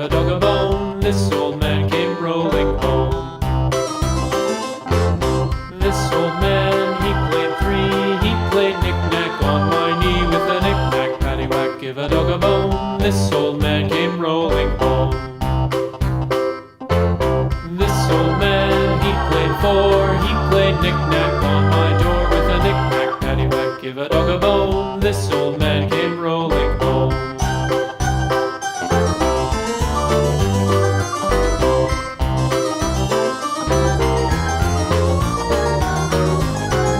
give a dog a bone. This old man came rolling home. This old man, he played three. He played knick-knack on my knee with a knick-knack, paddywhack, give a dog a bone. This old man came rolling home. This old man, he played four. He played knick-knack on my door with a knick-knack, paddywhack, give a dog a bone. This old man came rolling home.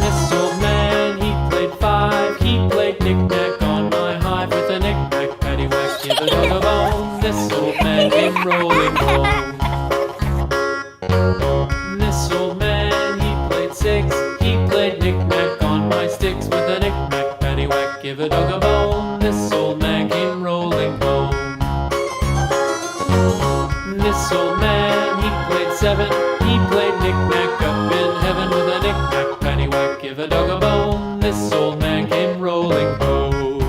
This old man, he played five. He played knick-knack on my hive with a knick-knack, paddywhack, give a dog a bone. This old man came rolling home. This old man, he played six. He played knick-knack on my sticks with a knick-knack, paddywhack, give a dog a bone. This old man came rolling home. This old man, he played seven. He played knick-knack up in heaven with a knick-knack, paddywhack, give a dog a bone. This old man came rolling home.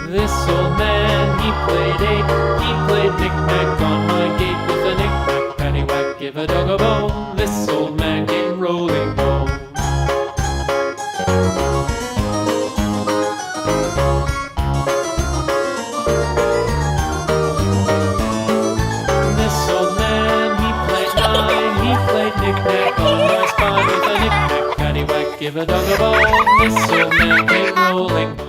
This old man, he played eight. He played knick-knack on my gate with a knick-knack, paddywhack, give a dog a bone. This old man came rolling home. This old man, he played nine. He played knick-knack on my spine with a knick-knack, paddywhack, give a dog a bone. This old man came rolling home.